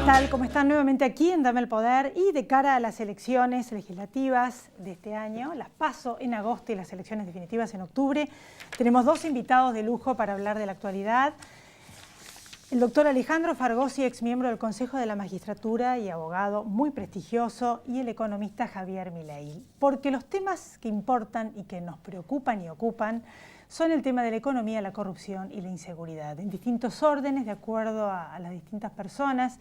tal? ¿Cómo están? Nuevamente aquí en Dame el Poder y de cara a las elecciones legislativas de este año, las PASO en agosto y las elecciones definitivas en octubre, tenemos dos invitados de lujo para hablar de la actualidad. El doctor Alejandro Fargosi, ex miembro del Consejo de la Magistratura y abogado muy prestigioso, y el economista Javier Milei. Porque los temas que importan y que nos preocupan y ocupan son el tema de la economía, la corrupción y la inseguridad, en distintos órdenes, de acuerdo a las distintas personas.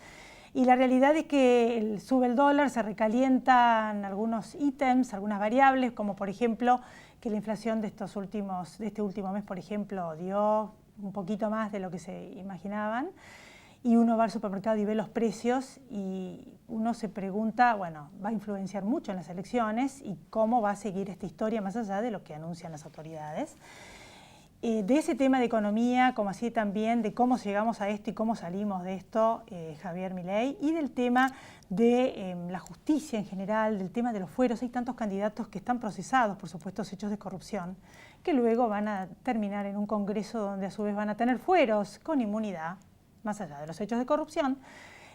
Y la realidad es que sube el dólar, se recalientan algunos ítems, algunas variables, como por ejemplo que la inflación de este último mes, por ejemplo, dio un poquito más de lo que se imaginaban, y uno va al supermercado y ve los precios y uno se pregunta, bueno, va a influenciar mucho en las elecciones y cómo va a seguir esta historia más allá de lo que anuncian las autoridades. De ese tema de economía, como así también de cómo llegamos a esto y cómo salimos de esto, Javier Milei, y del tema de la justicia en general, del tema de los fueros. Hay tantos candidatos que están procesados por supuestos hechos de corrupción, que luego van a terminar en un congreso donde a su vez van a tener fueros con inmunidad, más allá de los hechos de corrupción.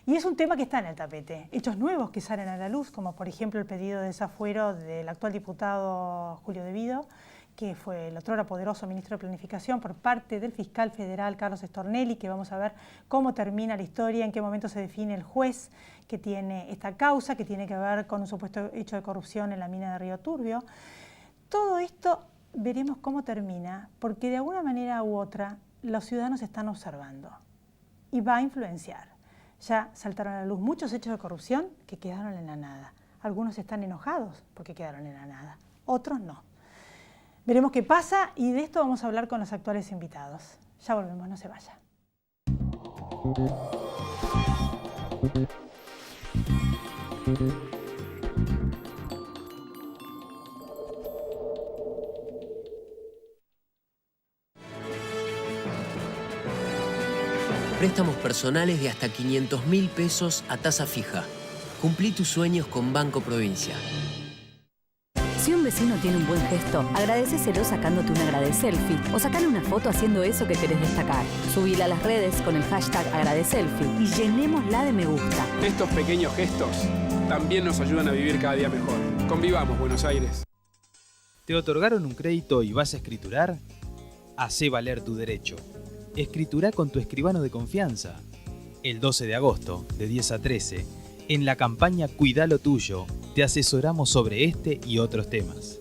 Y es un tema que está en el tapete. Hechos nuevos que salen a la luz, como por ejemplo el pedido de desafuero del actual diputado Julio De Vido, que fue el otrora poderoso ministro de Planificación, por parte del fiscal federal Carlos Stornelli, que vamos a ver cómo termina la historia, en qué momento se define el juez que tiene esta causa, que tiene que ver con un supuesto hecho de corrupción en la mina de Río Turbio. Todo esto veremos cómo termina, porque de alguna manera u otra los ciudadanos están observando y va a influenciar. Ya saltaron a la luz muchos hechos de corrupción que quedaron en la nada. Algunos están enojados porque quedaron en la nada, otros no. Veremos qué pasa y de esto vamos a hablar con los actuales invitados. Ya volvemos, no se vaya. Préstamos personales de hasta 500.000 pesos a tasa fija. Cumplí tus sueños con Banco Provincia. Si un vecino tiene un buen gesto, agradecéselo sacándote un agradeselfie o sacale una foto haciendo eso que querés destacar. Subila a las redes con el hashtag agradeselfie y llenémosla de me gusta. Estos pequeños gestos también nos ayudan a vivir cada día mejor. Convivamos, Buenos Aires. ¿Te otorgaron un crédito y vas a escriturar? Hacé valer tu derecho. Escriturá con tu escribano de confianza. El 12 de agosto, de 10 a 13, en la campaña Cuidá lo tuyo, te asesoramos sobre este y otros temas.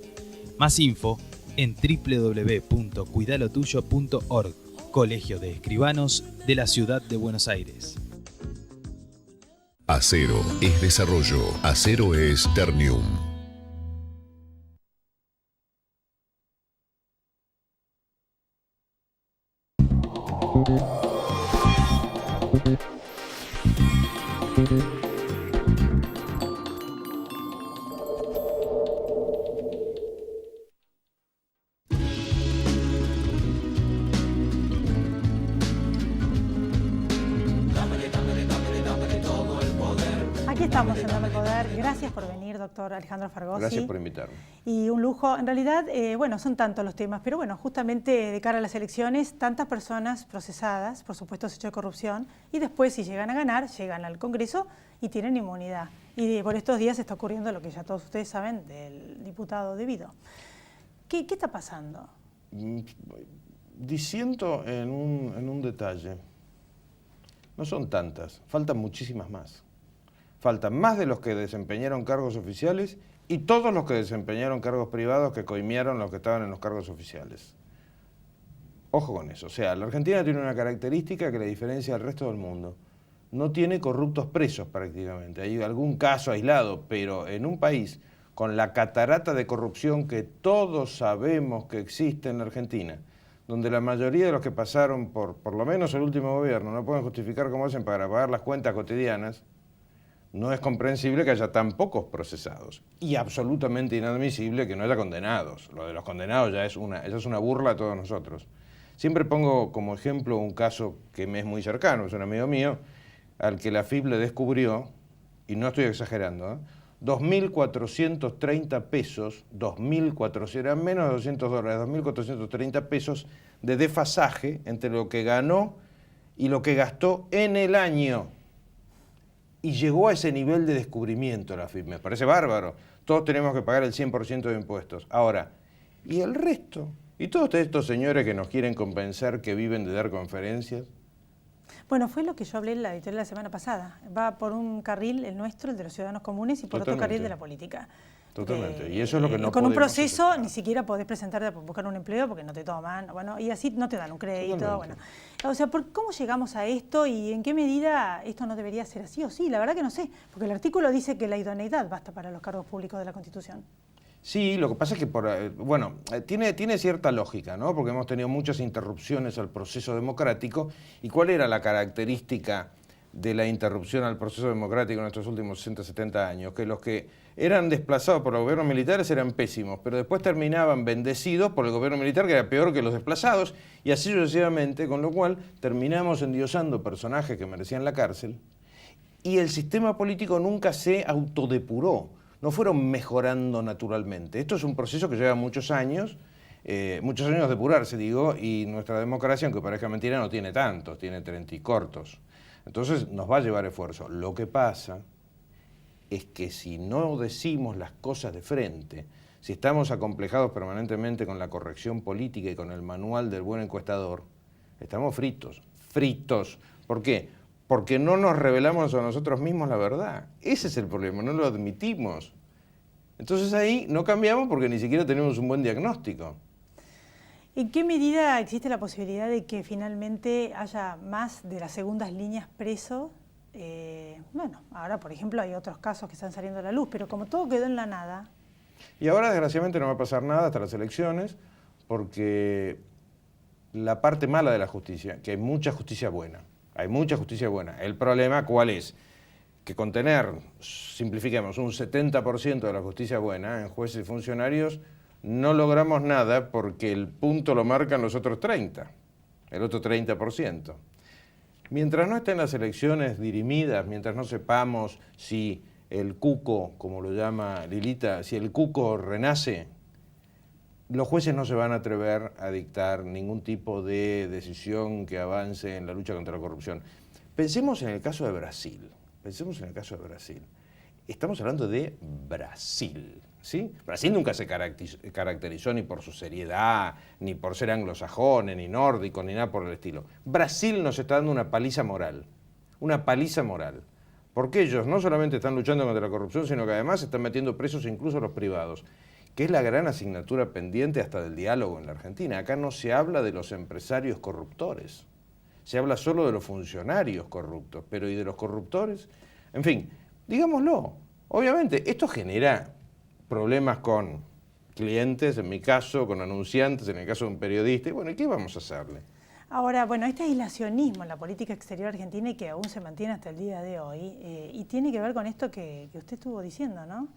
Más info en www.cuidalotuyo.org, Colegio de Escribanos de la Ciudad de Buenos Aires. Acero es desarrollo, acero es Ternium. Aquí estamos en Dame el Poder. Gracias por venir, doctor Alejandro Fargosi. Gracias por invitarme. Y un lujo. En realidad, bueno, son tantos los temas, pero bueno, justamente de cara a las elecciones, tantas personas procesadas, por supuesto, hechos de corrupción, y después, si llegan a ganar, llegan al Congreso y tienen inmunidad. Y por estos días está ocurriendo lo que ya todos ustedes saben del diputado De Vido. ¿Qué está pasando? Disiento en un detalle. No son tantas, faltan muchísimas más. Faltan más de los que desempeñaron cargos oficiales y todos los que desempeñaron cargos privados que coimearon los que estaban en los cargos oficiales. Ojo con eso. O sea, la Argentina tiene una característica que la diferencia del resto del mundo. No tiene corruptos presos prácticamente. Hay algún caso aislado, pero en un país con la catarata de corrupción que todos sabemos que existe en la Argentina, donde la mayoría de los que pasaron por lo menos el último gobierno no pueden justificar cómo hacen para pagar las cuentas cotidianas, no es comprensible que haya tan pocos procesados. Y absolutamente inadmisible que no haya condenados. Lo de los condenados ya es una burla a todos nosotros. Siempre pongo como ejemplo un caso que me es muy cercano, es un amigo mío, al que la AFIP le descubrió, y no estoy exagerando, 2.430 pesos, eran menos de 200 dólares, 2.430 pesos de desfasaje entre lo que ganó y lo que gastó en el año. y llegó a ese nivel de descubrimiento la AFIP. Me parece bárbaro. Todos tenemos que pagar el 100% de impuestos. Ahora, ¿y el resto? ¿Y todos estos señores que nos quieren convencer que viven de dar conferencias? Bueno, fue lo que yo hablé en la editorial la semana pasada. Va por un carril el nuestro, el de los ciudadanos comunes, y por otro carril de la política. Totalmente. Y eso es lo que no con un podemos proceso aceptar. ni siquiera podés presentarte a buscar un empleo porque no te toman, bueno, y así no te dan un crédito. Totalmente. Bueno. O sea, ¿cómo llegamos a esto y en qué medida esto no debería ser así o sí? La verdad que no sé, porque el artículo dice que la idoneidad basta para los cargos públicos de la Constitución. Sí, lo que pasa es que, tiene cierta lógica, ¿no? Porque hemos tenido muchas interrupciones al proceso democrático. ¿Y cuál era la característica de la interrupción al proceso democrático en estos últimos 60, 70 años? Que los que eran desplazados por los gobiernos militares eran pésimos, pero después terminaban bendecidos por el gobierno militar, que era peor que los desplazados, y así sucesivamente, con lo cual terminamos endiosando personajes que merecían la cárcel, y el sistema político nunca se autodepuró. No fueron mejorando naturalmente. Esto es un proceso que lleva muchos años de depurarse, digo, y nuestra democracia, aunque parezca mentira, no tiene tantos, tiene 30 y cortos. Entonces nos va a llevar esfuerzo. Lo que pasa es que si no decimos las cosas de frente, si estamos acomplejados permanentemente con la corrección política y con el manual del buen encuestador, estamos fritos. ¿Por qué? Porque no nos revelamos a nosotros mismos la verdad. Ese es el problema, no lo admitimos. Entonces ahí no cambiamos porque ni siquiera tenemos un buen diagnóstico. ¿En qué medida existe la posibilidad de que finalmente haya más de las segundas líneas presos? Bueno, ahora por ejemplo hay otros casos que están saliendo a la luz, pero como todo quedó en la nada. Y ahora desgraciadamente no va a pasar nada hasta las elecciones, porque la parte mala de la justicia, que hay mucha justicia buena. Hay mucha justicia buena. El problema, ¿cuál es? Que con tener, simplifiquemos, un 70% de la justicia buena en jueces y funcionarios, no logramos nada porque el punto lo marcan los otros 30, el otro 30%. Mientras no estén las elecciones dirimidas, mientras no sepamos si el cuco, como lo llama Lilita, si el cuco renace, los jueces no se van a atrever a dictar ningún tipo de decisión que avance en la lucha contra la corrupción. Pensemos en el caso de Brasil. Estamos hablando de Brasil, ¿sí? Brasil nunca se caracterizó ni por su seriedad, ni por ser anglosajones, ni nórdico, ni nada por el estilo. Brasil nos está dando una paliza moral, porque ellos no solamente están luchando contra la corrupción, sino que además están metiendo presos incluso a los privados, que es la gran asignatura pendiente hasta del diálogo en la Argentina. Acá no se habla de los empresarios corruptores, se habla solo de los funcionarios corruptos, pero ¿y de los corruptores? En fin, digámoslo, obviamente esto genera problemas con clientes, en mi caso, con anunciantes, en el caso de un periodista, y bueno, ¿y qué vamos a hacerle? Ahora, bueno, este aislacionismo en la política exterior argentina y que aún se mantiene hasta el día de hoy, y tiene que ver con esto que usted estuvo diciendo, ¿no?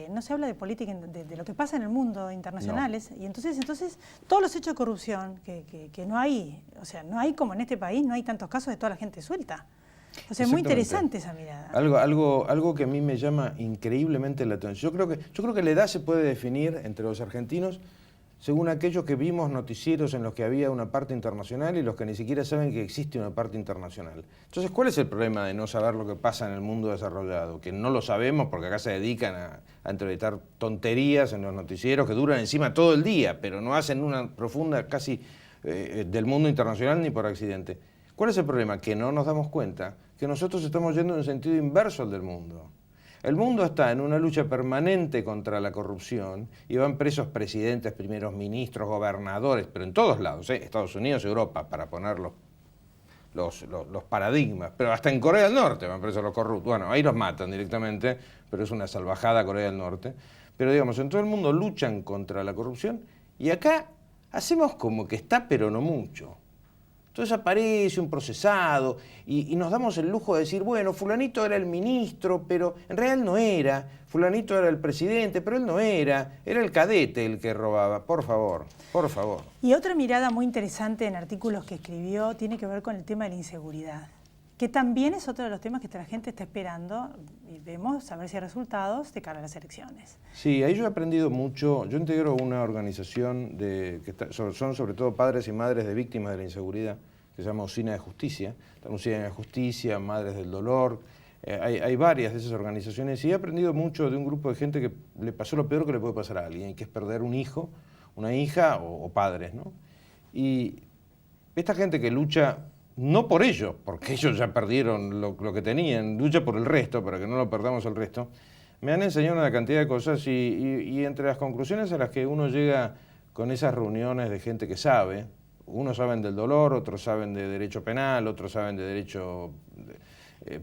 No se habla de política, de lo que pasa en el mundo internacionales, no. Y entonces todos los hechos de corrupción que no hay, o sea, no hay como en este país, no hay tantos casos de toda la gente suelta. O sea, es muy interesante esa mirada. Algo que a mí me llama increíblemente la atención. Yo creo que la edad se puede definir entre los argentinos según aquellos que vimos noticieros en los que había una parte internacional y los que ni siquiera saben que existe una parte internacional. Entonces, ¿cuál es el problema de no saber lo que pasa en el mundo desarrollado? Que no lo sabemos porque acá se dedican a entrevistar tonterías en los noticieros que duran encima todo el día, pero no hacen una profunda casi del mundo internacional ni por accidente. ¿Cuál es el problema? Que no nos damos cuenta que nosotros estamos yendo en sentido inverso al del mundo. El mundo está en una lucha permanente contra la corrupción y van presos presidentes, primeros ministros, gobernadores, pero en todos lados, Estados Unidos, Europa, para poner los paradigmas, pero hasta en Corea del Norte van presos los corruptos. Bueno, ahí los matan directamente, pero es una salvajada Corea del Norte. Pero digamos, en todo el mundo luchan contra la corrupción y acá hacemos como que está, pero no mucho. Entonces aparece un procesado y nos damos el lujo de decir, bueno, fulanito era el ministro, pero en realidad no era, fulanito era el presidente, pero él no era el cadete el que robaba, por favor. Y otra mirada muy interesante en artículos que escribió tiene que ver con el tema de la inseguridad, que también es otro de los temas que la gente está esperando y vemos a ver si hay resultados de cara a las elecciones. Sí, ahí yo he aprendido mucho. Yo integro una organización son sobre todo padres y madres de víctimas de la inseguridad, que se llama Usina de Justicia. La Usina de Justicia, Madres del Dolor, Hay varias de esas organizaciones y he aprendido mucho de un grupo de gente que le pasó lo peor que le puede pasar a alguien, que es perder un hijo, una hija o padres, ¿no? Y esta gente que lucha no por ellos, porque ellos ya perdieron lo que tenían, lucha por el resto, para que no lo perdamos el resto, me han enseñado una cantidad de cosas y entre las conclusiones a las que uno llega con esas reuniones de gente que sabe, unos saben del dolor, otros saben de derecho penal, otros saben de derecho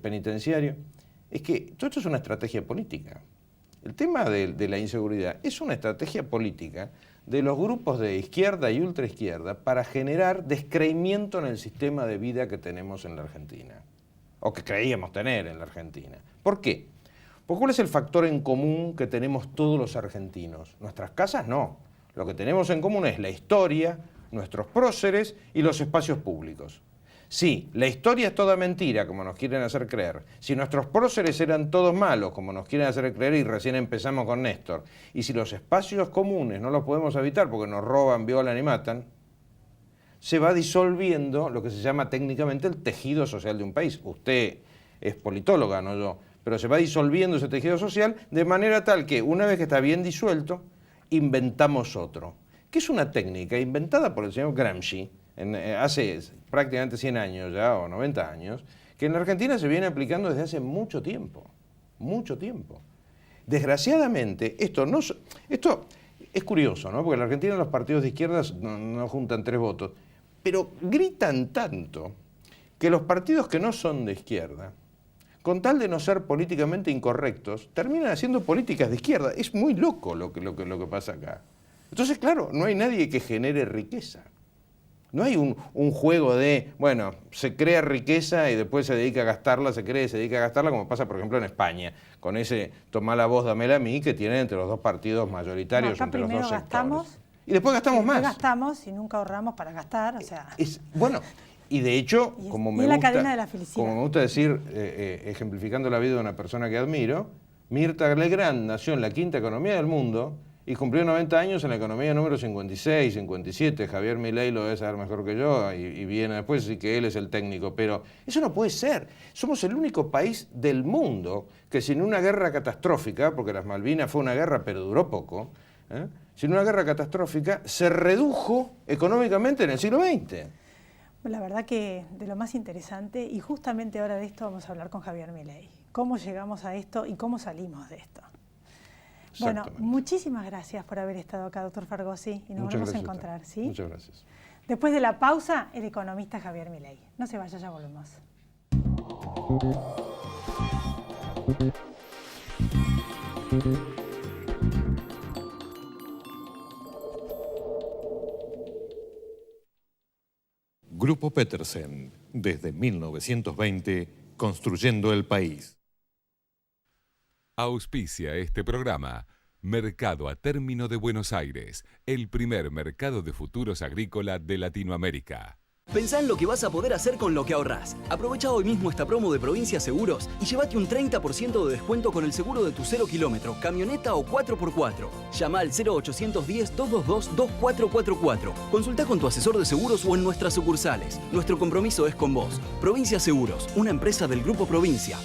penitenciario, es que todo esto es una estrategia política. El tema de la inseguridad es una estrategia política de los grupos de izquierda y ultraizquierda para generar descreimiento en el sistema de vida que tenemos en la Argentina, o que creíamos tener en la Argentina. ¿Por qué? Porque ¿cuál es el factor en común que tenemos todos los argentinos? Nuestras casas no. Lo que tenemos en común es la historia, nuestros próceres y los espacios públicos. Sí, la historia es toda mentira, como nos quieren hacer creer. Si nuestros próceres eran todos malos, como nos quieren hacer creer y recién empezamos con Néstor. Y si los espacios comunes no los podemos habitar porque nos roban, violan y matan, se va disolviendo lo que se llama técnicamente el tejido social de un país. Usted es politóloga, no yo, pero se va disolviendo ese tejido social de manera tal que una vez que está bien disuelto, inventamos otro. Que es una técnica inventada por el señor Gramsci, hace prácticamente 100 años ya, o 90 años, que en la Argentina se viene aplicando desde hace mucho tiempo, mucho tiempo. Desgraciadamente, esto es curioso, ¿no? Porque en la Argentina los partidos de izquierdas no juntan 3 votos, pero gritan tanto que los partidos que no son de izquierda, con tal de no ser políticamente incorrectos, terminan haciendo políticas de izquierda. Es muy loco lo que pasa acá. Entonces, claro, no hay nadie que genere riqueza. No hay un juego de, bueno, se crea riqueza y después se dedica a gastarla, se crea y se dedica a gastarla, como pasa, por ejemplo, en España, con ese tomá la voz, dámela a mí, que tienen entre los dos partidos mayoritarios, entre los dos sectores. Y después gastamos más. Gastamos y nunca ahorramos para gastar, o sea... Bueno, y de hecho, como me gusta decir, ejemplificando la vida de una persona que admiro, Mirta Legrand nació en la quinta economía del mundo y cumplió 90 años en la economía número 56, 57. Javier Milei lo debe saber mejor que yo y viene después, así que él es el técnico. Pero eso no puede ser. Somos el único país del mundo que sin una guerra catastrófica, porque las Malvinas fue una guerra pero duró poco, sin una guerra catastrófica, se redujo económicamente en el siglo XX. La verdad que de lo más interesante, y justamente ahora de esto vamos a hablar con Javier Milei. ¿Cómo llegamos a esto y cómo salimos de esto? Bueno, muchísimas gracias por haber estado acá, doctor Fargosi, y nos volvemos a encontrar, ¿sí? Muchas gracias. Después de la pausa, el economista Javier Milei. No se vaya, ya volvemos. Grupo Petersen, desde 1920, construyendo el país. Auspicia este programa Mercado a Término de Buenos Aires, el primer mercado de futuros agrícola de Latinoamérica. Pensá en lo que vas a poder hacer con lo que ahorrás. Aprovecha hoy mismo esta promo de Provincia Seguros y llévate un 30% de descuento con el seguro de tu 0 kilómetro, camioneta o 4x4. Llama al 0810-222-2444. Consulta con tu asesor de seguros o en nuestras sucursales. Nuestro compromiso es con vos. Provincia Seguros, una empresa del Grupo Provincia.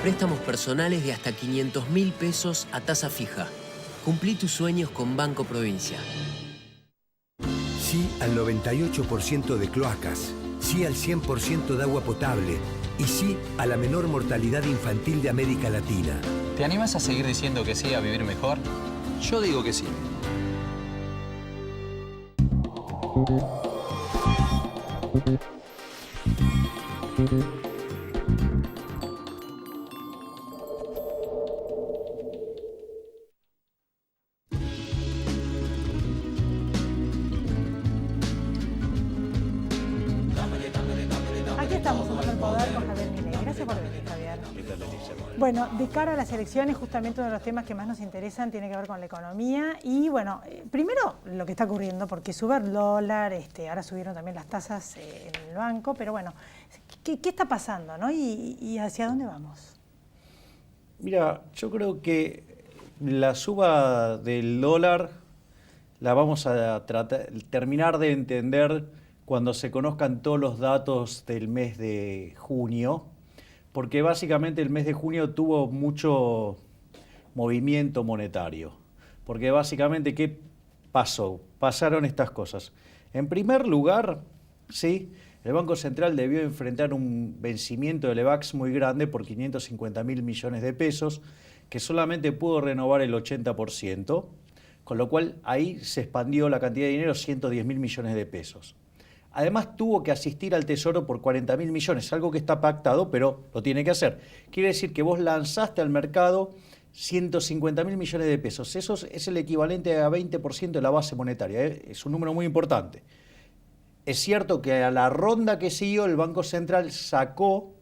Préstamos personales de hasta 500.000 pesos a tasa fija. Cumplí tus sueños con Banco Provincia. Sí al 98% de cloacas. Sí al 100% de agua potable. Y sí a la menor mortalidad infantil de América Latina. ¿Te animas a seguir diciendo que sí a vivir mejor? Yo digo que sí. Bueno, de cara a las elecciones, justamente uno de los temas que más nos interesan tiene que ver con la economía y, bueno, primero lo que está ocurriendo, porque sube el dólar, ahora subieron también las tasas en el banco, pero bueno, ¿qué está pasando, no? ¿Y hacia dónde vamos? Mira, yo creo que la suba del dólar la vamos a terminar de entender cuando se conozcan todos los datos del mes de junio, porque básicamente el mes de junio tuvo mucho movimiento monetario. Porque básicamente, ¿qué pasó? Pasaron estas cosas. En primer lugar, ¿sí?, el Banco Central debió enfrentar un vencimiento del EVAX muy grande por 550.000 millones de pesos, que solamente pudo renovar el 80%, con lo cual ahí se expandió la cantidad de dinero, 110.000 millones de pesos. Además tuvo que asistir al Tesoro por 40.000 millones, algo que está pactado, pero lo tiene que hacer. Quiere decir que vos lanzaste al mercado 150.000 millones de pesos. Eso es el equivalente a 20% de la base monetaria, ¿eh? Es un número muy importante. Es cierto que a la ronda que siguió el Banco Central sacó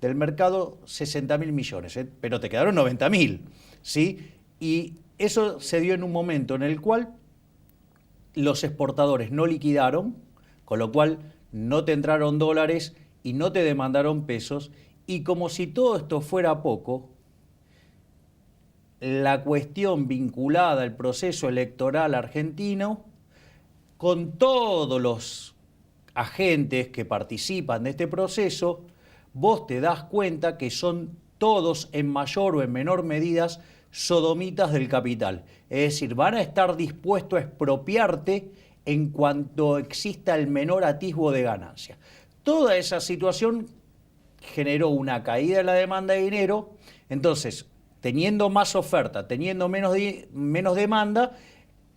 del mercado 60.000 millones, ¿eh? Pero te quedaron 90.000, ¿sí? Y eso se dio en un momento en el cual los exportadores no liquidaron, con lo cual no te entraron dólares y no te demandaron pesos, y como si todo esto fuera poco, la cuestión vinculada al proceso electoral argentino, con todos los agentes que participan de este proceso, vos te das cuenta que son todos en mayor o en menor medida sodomitas del capital. Es decir, van a estar dispuestos a expropiarte en cuanto exista el menor atisbo de ganancia. Toda esa situación generó una caída en la demanda de dinero. Entonces, teniendo más oferta, teniendo menos demanda,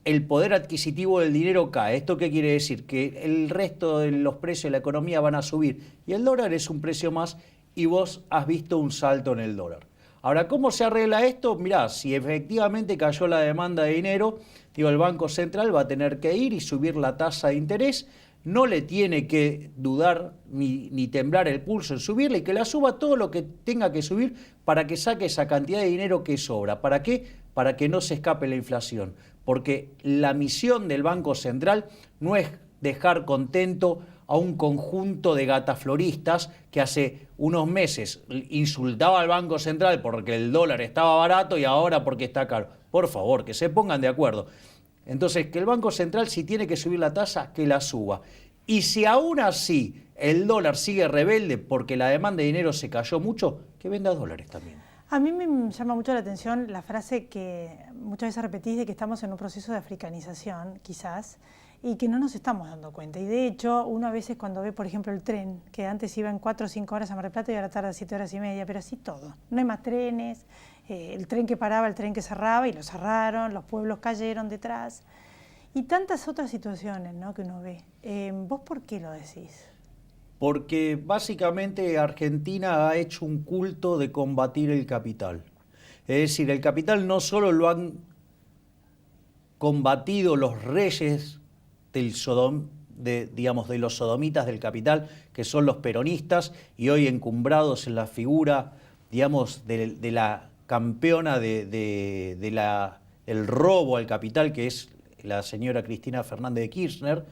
el poder adquisitivo del dinero cae. ¿Esto qué quiere decir? Que el resto de los precios de la economía van a subir y el dólar es un precio más y vos has visto un salto en el dólar. Ahora, ¿cómo se arregla esto? Mirá, si efectivamente cayó la demanda de dinero, el Banco Central va a tener que ir y subir la tasa de interés, no le tiene que dudar ni temblar el pulso en subirla y que la suba todo lo que tenga que subir para que saque esa cantidad de dinero que sobra. ¿Para qué? Para que no se escape la inflación. Porque la misión del Banco Central no es dejar contento a un conjunto de gatafloristas que hace unos meses insultaba al Banco Central porque el dólar estaba barato y ahora porque está caro. Por favor, que se pongan de acuerdo. Entonces, que el Banco Central, si tiene que subir la tasa, que la suba. Y si aún así el dólar sigue rebelde porque la demanda de dinero se cayó mucho, que venda dólares también. A mí me llama mucho la atención la frase que muchas veces repetís de que estamos en un proceso de africanización, quizás, y que no nos estamos dando cuenta. Y de hecho, uno a veces cuando ve, por ejemplo, el tren, que antes iba en 4 o 5 horas a Mar del Plata y ahora tarda 7 horas y media, pero así todo. No hay más trenes, el tren que paraba, el tren que cerraba y lo cerraron, los pueblos cayeron detrás. Y tantas otras situaciones, ¿no?, que uno ve. ¿Vos por qué lo decís? Porque básicamente Argentina ha hecho un culto de combatir el capital. Es decir, el capital no solo lo han combatido los reyes de los sodomitas del capital, que son los peronistas, y hoy encumbrados en la figura, digamos, de la campeona del robo al capital, que es la señora Cristina Fernández de Kirchner,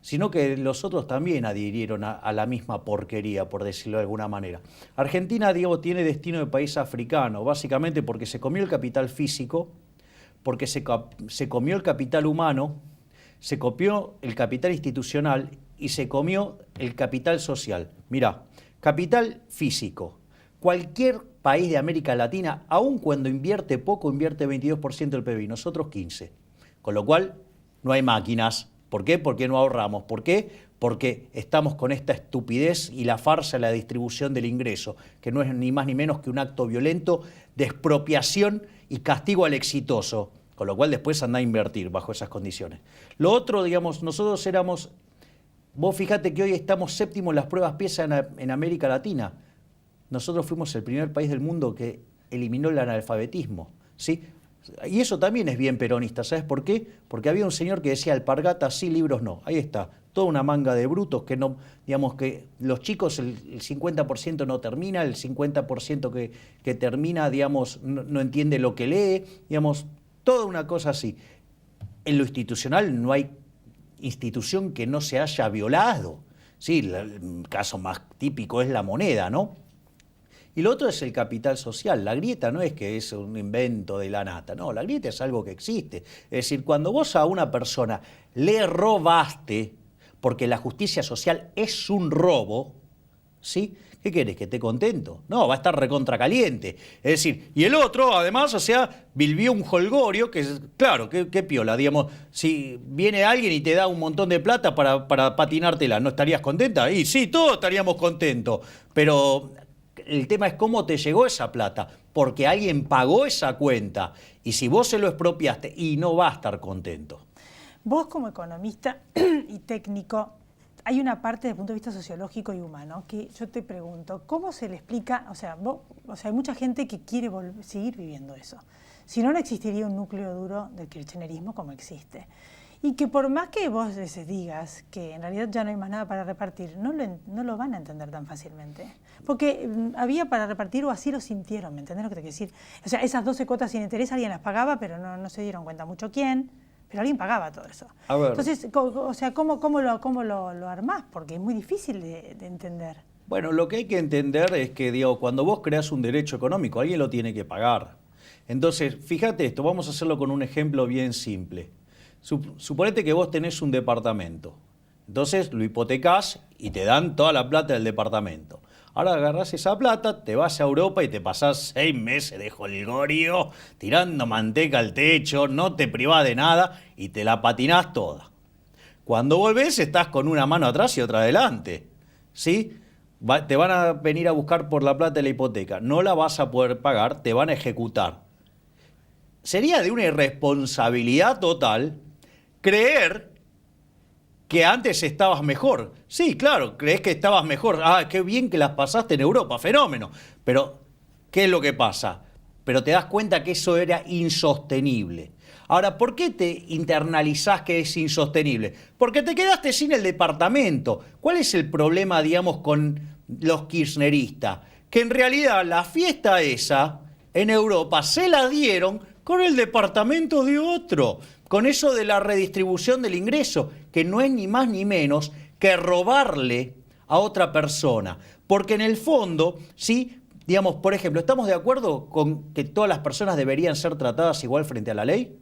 sino que los otros también adhirieron a la misma porquería, por decirlo de alguna manera. Argentina, digamos, tiene destino de país africano, básicamente porque se comió el capital físico, porque se comió el capital humano, se copió el capital institucional y se comió el capital social. Mirá, capital físico. Cualquier país de América Latina, aun cuando invierte poco, invierte 22% del PBI, nosotros 15%. Con lo cual, no hay máquinas. ¿Por qué? Porque no ahorramos. ¿Por qué? Porque estamos con esta estupidez y la farsa de la distribución del ingreso, que no es ni más ni menos que un acto violento de expropiación y castigo al exitoso, con lo cual después anda a invertir bajo esas condiciones. Lo otro, digamos, nosotros éramos, vos fíjate que hoy estamos séptimo en las pruebas PISA en América Latina. Nosotros fuimos el primer país del mundo que eliminó el analfabetismo, ¿sí? Y eso también es bien peronista, ¿sabes por qué? Porque había un señor que decía alpargatas sí, libros no. Ahí está, toda una manga de brutos que no, digamos que los chicos el 50% no termina, el 50% que termina, digamos, no entiende lo que lee, digamos, toda una cosa así. En lo institucional no hay institución que no se haya violado. Sí, el caso más típico es la moneda, ¿no? Y lo otro es el capital social. La grieta no es que es un invento de la nata, no, la grieta es algo que existe. Es decir, cuando vos a una persona le robaste, porque la justicia social es un robo, ¿sí? ¿Qué querés? ¿Que esté contento? No, va a estar recontracaliente. Es decir, y el otro, además, o sea, vivió un jolgorio que, claro, qué piola, digamos, si viene alguien y te da un montón de plata para patinártela, ¿no estarías contenta? Y sí, todos estaríamos contentos, pero el tema es cómo te llegó esa plata, porque alguien pagó esa cuenta, y si vos se lo expropiaste, y no va a estar contento. Vos como economista y técnico, hay una parte desde el punto de vista sociológico y humano que yo te pregunto, ¿cómo se le explica? O sea, hay mucha gente que quiere seguir viviendo eso. Si no, no existiría un núcleo duro del kirchnerismo como existe. Y que por más que vos les digas que en realidad ya no hay más nada para repartir, no lo van a entender tan fácilmente. Porque había para repartir o así lo sintieron, ¿me entendés lo que te quiero decir? O sea, esas 12 cuotas sin interés alguien las pagaba, pero no se dieron cuenta mucho quién. Pero alguien pagaba todo eso. A ver. Entonces, o sea, ¿cómo lo armás? Porque es muy difícil de entender. Bueno, lo que hay que entender es que, digo, cuando vos creás un derecho económico, alguien lo tiene que pagar. Entonces, fíjate esto, vamos a hacerlo con un ejemplo bien simple. Suponete que vos tenés un departamento. Entonces, lo hipotecás y te dan toda la plata del departamento. Ahora agarrás esa plata, te vas a Europa y te pasás 6 meses de jolgorio, tirando manteca al techo, no te privás de nada y te la patinás toda. Cuando volvés estás con una mano atrás y otra adelante, ¿sí? Te van a venir a buscar por la plata de la hipoteca, no la vas a poder pagar, te van a ejecutar. Sería de una irresponsabilidad total creer que antes estabas mejor. Sí, claro, crees que estabas mejor. Ah, qué bien que las pasaste en Europa, fenómeno. Pero, ¿qué es lo que pasa? Pero te das cuenta que eso era insostenible. Ahora, ¿por qué te internalizás que es insostenible? Porque te quedaste sin el departamento. ¿Cuál es el problema, digamos, con los kirchneristas? Que en realidad la fiesta esa en Europa se la dieron con el departamento de otro. Con eso de la redistribución del ingreso, que no es ni más ni menos que robarle a otra persona. Porque en el fondo, sí, digamos, por ejemplo, ¿estamos de acuerdo con que todas las personas deberían ser tratadas igual frente a la ley?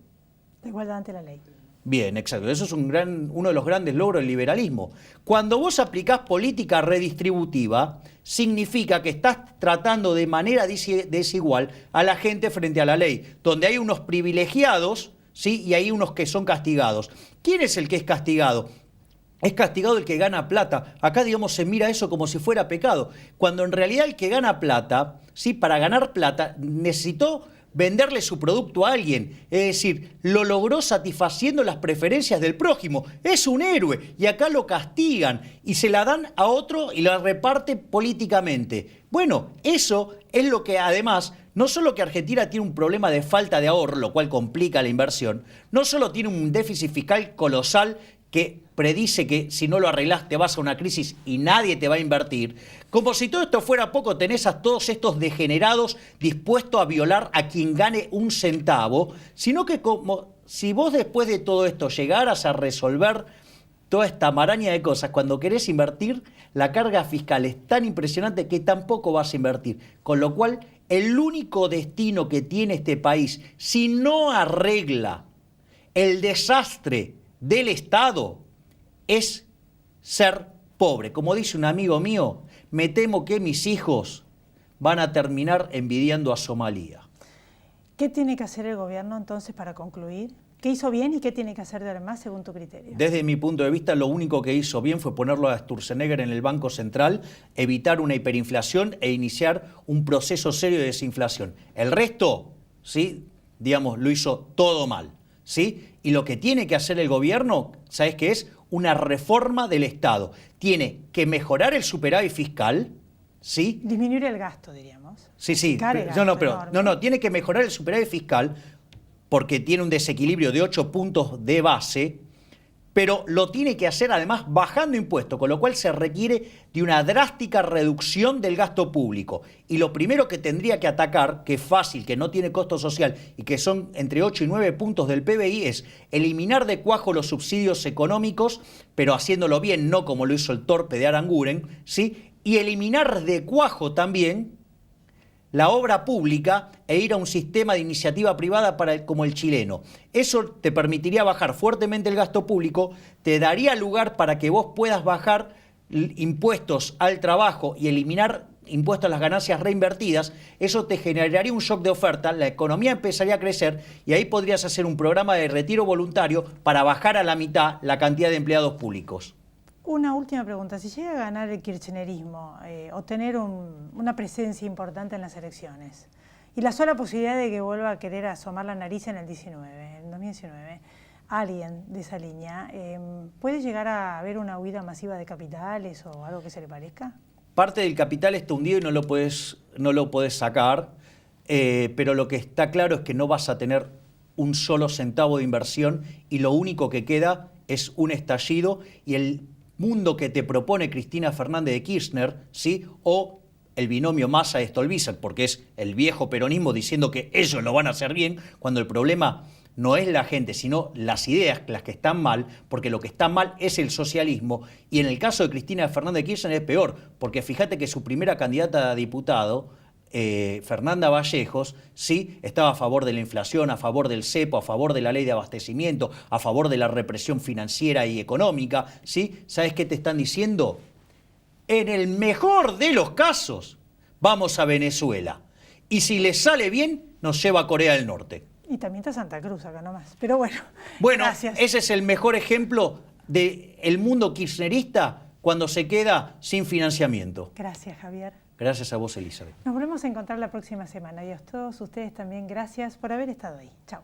De igualdad ante la ley. Bien, exacto. Eso es uno de los grandes logros del liberalismo. Cuando vos aplicás política redistributiva, significa que estás tratando de manera desigual a la gente frente a la ley, donde hay unos privilegiados, ¿sí? Y hay unos que son castigados. ¿Quién es el que es castigado? Es castigado el que gana plata. Acá, digamos, se mira eso como si fuera pecado. Cuando en realidad el que gana plata, ¿sí? Para ganar plata, necesitó venderle su producto a alguien. Es decir, lo logró satisfaciendo las preferencias del prójimo. Es un héroe. Y acá lo castigan y se la dan a otro y la reparte políticamente. Bueno, eso es lo que además... No solo que Argentina tiene un problema de falta de ahorro, lo cual complica la inversión, no solo tiene un déficit fiscal colosal que predice que si no lo arreglás te vas a una crisis y nadie te va a invertir, como si todo esto fuera poco, tenés a todos estos degenerados dispuestos a violar a quien gane un centavo, sino que como si vos después de todo esto llegaras a resolver toda esta maraña de cosas, cuando querés invertir, la carga fiscal es tan impresionante que tampoco vas a invertir, con lo cual el único destino que tiene este país, si no arregla el desastre del Estado, es ser pobre. Como dice un amigo mío, me temo que mis hijos van a terminar envidiando a Somalia. ¿Qué tiene que hacer el gobierno entonces para concluir? ¿Qué hizo bien y qué tiene que hacer de más según tu criterio? Desde mi punto de vista, lo único que hizo bien fue ponerlo a Sturzenegger en el Banco Central, evitar una hiperinflación e iniciar un proceso serio de desinflación. El resto, ¿sí? Digamos, lo hizo todo mal, ¿sí? Y lo que tiene que hacer el gobierno, ¿sabes qué es? Una reforma del Estado. Tiene que mejorar el superávit fiscal, ¿sí? Disminuir el gasto, diríamos. Sí. Tiene que mejorar el superávit fiscal porque tiene un desequilibrio de 8 puntos de base, pero lo tiene que hacer además bajando impuestos, con lo cual se requiere de una drástica reducción del gasto público. Y lo primero que tendría que atacar, que es fácil, que no tiene costo social y que son entre 8 y 9 puntos del PBI, es eliminar de cuajo los subsidios económicos, pero haciéndolo bien, no como lo hizo el torpe de Aranguren, ¿sí? Y eliminar de cuajo también la obra pública e ir a un sistema de iniciativa privada como el chileno. Eso te permitiría bajar fuertemente el gasto público, te daría lugar para que vos puedas bajar impuestos al trabajo y eliminar impuestos a las ganancias reinvertidas. Eso te generaría un shock de oferta, la economía empezaría a crecer y ahí podrías hacer un programa de retiro voluntario para bajar a la mitad la cantidad de empleados públicos. Una última pregunta. Si llega a ganar el kirchnerismo o tener una presencia importante en las elecciones y la sola posibilidad de que vuelva a querer asomar la nariz en el 2019, alguien de esa línea, ¿puede llegar a haber una huida masiva de capitales o algo que se le parezca? Parte del capital está hundido y no lo podés sacar, pero lo que está claro es que no vas a tener un solo centavo de inversión y lo único que queda es un estallido y el mundo que te propone Cristina Fernández de Kirchner, ¿sí? O el binomio Massa-Stolbizer, porque es el viejo peronismo diciendo que ellos lo van a hacer bien, cuando el problema no es la gente, sino las ideas las que están mal, porque lo que está mal es el socialismo. Y en el caso de Cristina Fernández de Kirchner es peor, porque fíjate que su primera candidata a diputado, Fernanda Vallejos, sí, estaba a favor de la inflación, a favor del cepo, a favor de la ley de abastecimiento, a favor de la represión financiera y económica, ¿sí? ¿Sabes qué te están diciendo? En el mejor de los casos, vamos a Venezuela. Y si les sale bien, nos lleva a Corea del Norte. Y también está Santa Cruz acá nomás. Pero bueno, gracias. Ese es el mejor ejemplo del mundo kirchnerista cuando se queda sin financiamiento. Gracias, Javier. Gracias a vos, Elizabeth. Nos volvemos a encontrar la próxima semana. Y a todos ustedes también, gracias por haber estado ahí. Chao.